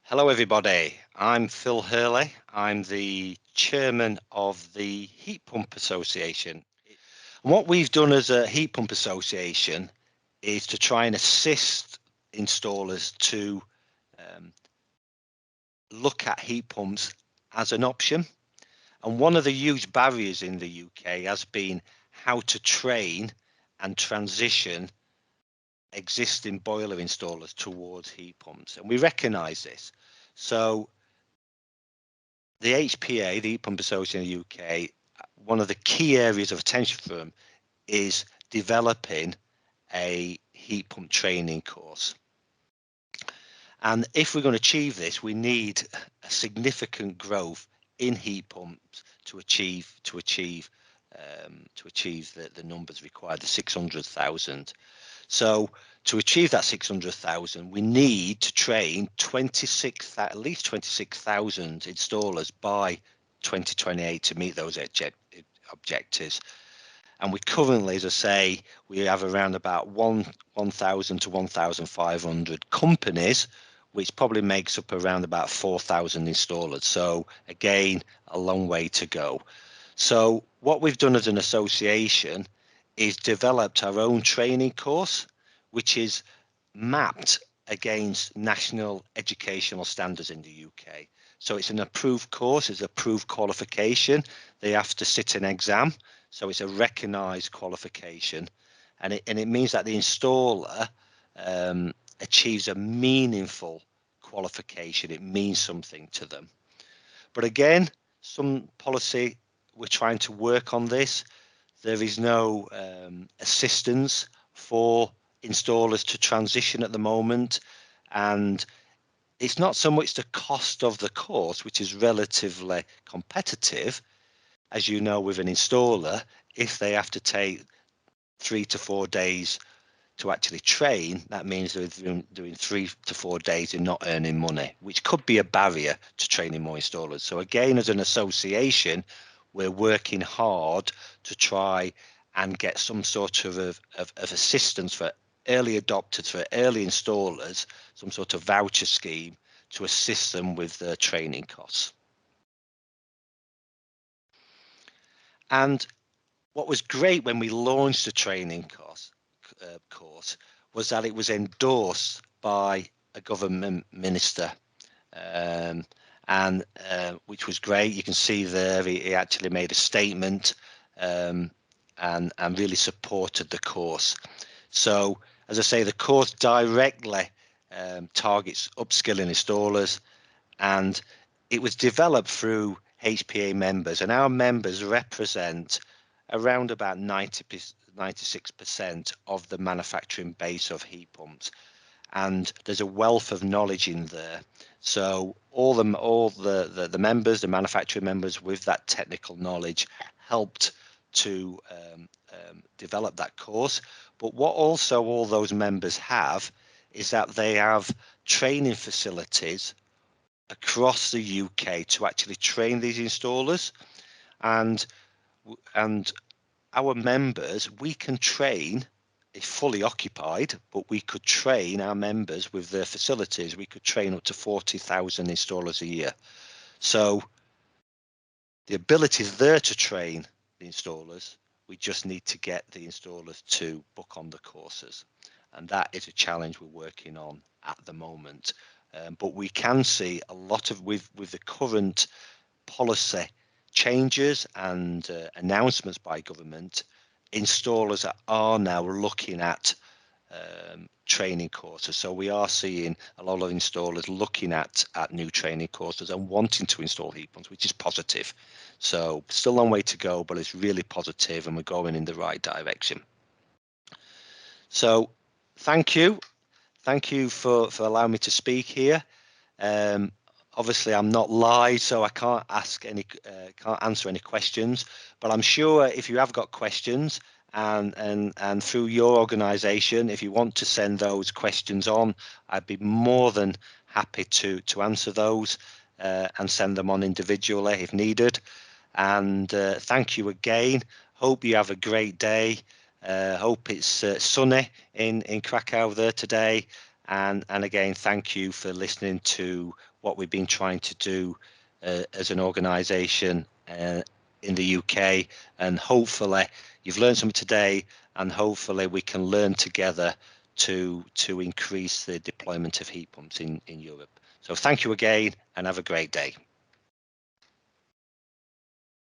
Hello, everybody. I'm Phil Hurley. I'm the chairman of the Heat Pump Association. And what we've done as a heat pump association is to try and assist installers to um, look at heat pumps as an option. And one of the huge barriers in the UK has been how to train and transition existing boiler installers towards heat pumps. And we recognise this. So the HPA, the Heat Pump Association in the UK, one of the key areas of attention for them is developing a heat pump training course. And if we're going to achieve this, we need a significant growth in heat pumps to achieve the numbers required, the 600,000. So to achieve that 600,000, we need to train at least 26,000 installers by 2028 to meet those objectives. And we currently, as I say, we have around about 1,000 to 1,500 companies, which probably makes up around about 4,000 installers. So again, a long way to go. So what we've done as an association is developed our own training course, which is mapped against national educational standards in the UK. So it's an approved course, it's an approved qualification. They have to sit an exam, so it's a recognised qualification, and it means that the installer achieves a meaningful qualification. It means something to them. But again, some policy, we're trying to work on this. There is no assistance for installers to transition at the moment, and it's not so much the cost of the course, which is relatively competitive, as you know, with an installer. If they have to take 3 to 4 days to actually train, that means they're doing 3 to 4 days and not earning money, which could be a barrier to training more installers. So again, as an association, we're working hard to try and get some sort of assistance for early adopters, for early installers, some sort of voucher scheme to assist them with their training costs. And what was great when we launched the training course was that it was endorsed by a government minister, and which was great. You can see there he actually made a statement, and really supported the course. So, as I say, the course directly targets upskilling installers, and it was developed through HPA members, and our members represent around about 96% of the manufacturing base of heat pumps, and there's a wealth of knowledge in there. So all the members, the manufacturing members with that technical knowledge, helped to develop that course. But what also all those members have is that they have training facilities across the UK to actually train these installers, and and our members, we can train if fully occupied, but we could train our members with their facilities. We could train up to 40,000 installers a year. So the ability is there to train the installers. We just need to get the installers to book on the courses. And that is a challenge we're working on at the moment. But we can see a lot of, with the current policy changes and announcements by government, installers are now looking at training courses. So we are seeing a lot of installers looking at new training courses and wanting to install heat pumps, which is positive. So still a long way to go, but it's really positive and we're going in the right direction. So thank you for allowing me to speak here. Obviously, I'm not live, so I can't answer any questions. But I'm sure if you have got questions, and through your organisation, if you want to send those questions on, I'd be more than happy to answer those and send them on individually if needed. And thank you again. Hope you have a great day. Hope it's sunny in Krakow there today. And again, thank you for listening to what we've been trying to do as an organisation in the UK. And hopefully you've learned something today, and hopefully we can learn together to increase the deployment of heat pumps in Europe. So thank you again, and have a great day.